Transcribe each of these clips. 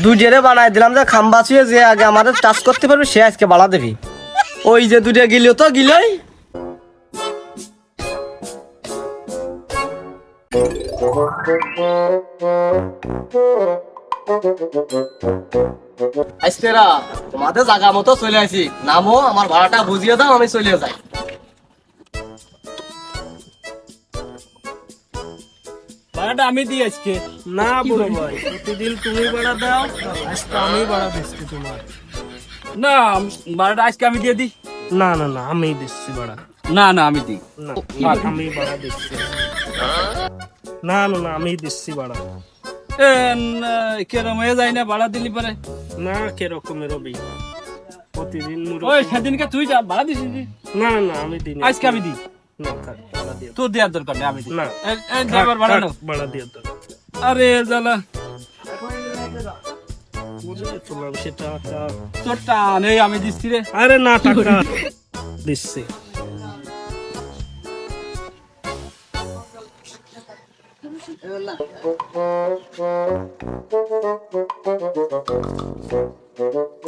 দুজেরে বানাই দিলাম যে খাম্বা ছুঁয়ে যে আগে আমাদের টাচ করতে পারবে সে আজকে বাড়া দেবি। ওই যে দুটো গিল তো গিলই। আজকেরা তোমাদের জায়গা মতো চলে আসি, নামো আমার ভাড়াটা বুঝিয়ে দাও, আমি চলে যাই। ভাড়াটা আমি দিই আজকে। না বড় ভাই, প্রতিদিন তুমি ভাড়া দাও, আজকে আমি ভাড়া দিচ্ছি তোমার। না, ভাড়াটা আজকে আমি দিয়ে দিই। না না না, আমি দিচ্ছি ভাড়া। না না, আমি দিই। না, আমি ভাড়া দিচ্ছি। না না না, আমি দিচ্ছি ভাড়া। কেরম হয়ে যায় না ভাড়া দিলি পরে? না, কিরকমের রবি প্রতিদিন ওই সেদিনকে তুই যা ভাড়া দিস। না না, আমি দিই না। আজকে আমি দিই। না, থাক, ভাড়া দিয়ে দাও। তোর দেওয়ার দরকার নেই, আমি দিই। না, ড্রাইভার ভাড়া নাও। ভাড়া দিয়ে দাও। আরে জ্বালা, বুঝলে তোমার সেটা তোর টান এই আমি দিচ্ছি রে। আরে না, টাকা দিচ্ছি।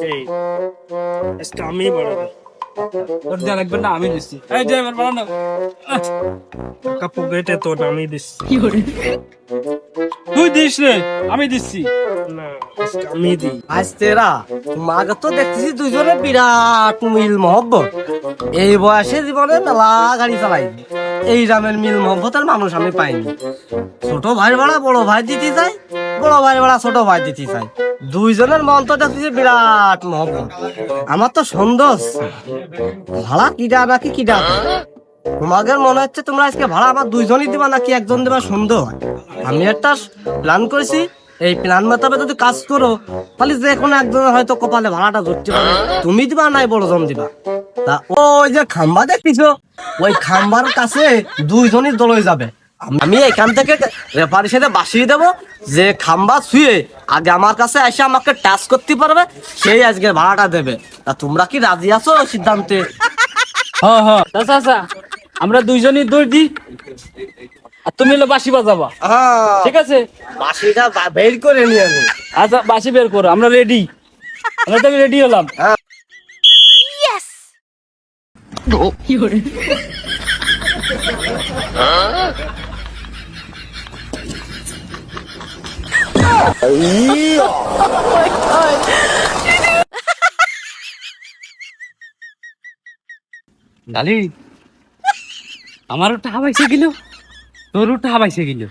এই আজকে আমি ভাড়া দেব। তোর দেওয়া লাগবে না, আমি দিচ্ছি। এই ড্রাইভার ভাড়া নাও। টাকা পকেটে তো আমি দিচ্ছি। তুই দিস রে, আমি দিচ্ছি। না, আজকে আমি দিই। আজ তেরা তোমাকে তো দেখতেছি দুজনে বিরাট মিল মহব্বত। এই বয়সে জীবনে মেলা গাড়ি চালাই, এই রামের মিল মহব্বতের মানুষ আমি পাইনি। ছোট ভাই ভাড়া বড় ভাই দিতে চাই, বড় ভাই ভাড়া ছোট ভাই দিতে চাই। দুইজনের মন তো দেখতেছি বিরাট মহব্বত। আমার তো সন্দেহ হচ্ছে, ভাড়া কিডা নাকি কিডা। তোমাদের মনে হচ্ছে তোমরা আজকে ভাড়া আমার দুইজনই দিবা নাকি একজন দিবা, সন্দেহ হয়। আমি একটা প্ল্যান করেছি, এই প্ল্যান মোতাবেক যদি কাজ করো তাহলে যে কোনো একজনের হয়তো কপালে ভাড়াটা ধরতে পারে। তুমি দিবা নাই বড়জন দিবা। তা ওই যে খাম্বা দেখতেছো, ওই খাম্বার কাছে দুইজনই দলই যাবে। আমি এখান থেকে রেফারির সাথে বাসিয়ে দেবো, যে খাম্বা ছুঁয়ে আগে আমার কাছে এসে আমাকে টাচ করতে পারবে সেই আজকে ভাড়াটা দেবে। তা তোমরা কি রাজি আছো ওই সিদ্ধান্তে? হ্যাঁ হ্যাঁ, আচ্ছা আচ্ছা, আমরা দুইজনই দৌড় দিই আর তুমি হলো বাঁশি বাজাবা। ঠিক আছে, বাসিটা বের করে নিয়ে আমি। আচ্ছা বাঁশি বের করো, আমরা রেডি। আমরা তো রেডি হলাম। ডালি, আমারও টাকা পাইছে গেল, তোরও টাকা পাইছে গেল,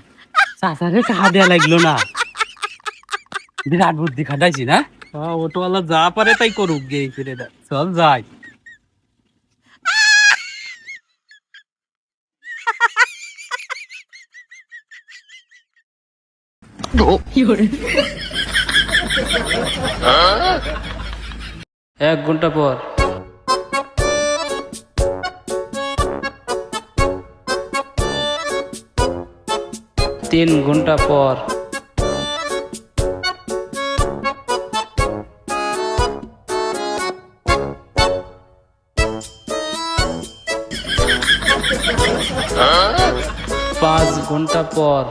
চাচারে টাকা দেয়া লাগলো না। বিরাট বুদ্ধি খাটাইছি না। অটোওয়ালা যা পারে তাই করুক, গিয়ে ফিরে দেয়। চল যাই। এক ঘন্টা পর। 3 ঘন্টা পর। 5 ঘন্টা পর।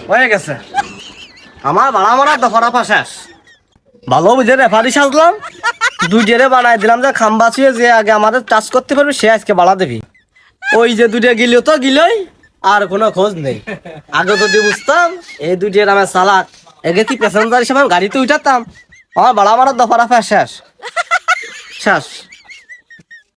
হয়ে গেছে আমার ভাড়া মারা দফা শেষ। ভালো বুঝে রেফারি সাজলাম, দুজেরে বানাই দিলাম যে খাম্বা ছুঁয়ে যে আগে আমাদের টাচ করতে পারবে সে আজকে বাড়া দেবি। ওই যে দুটো গিল তো গিলই, আর কোনো খোঁজ নেই। আগে যদি বুঝতাম এই দুটির আমার চালাক, এগে কি প্যাসেঞ্জার হিসেবে গাড়িতে উঠাতাম। আমার ভাড়া মারা দফা শেষ শেষ।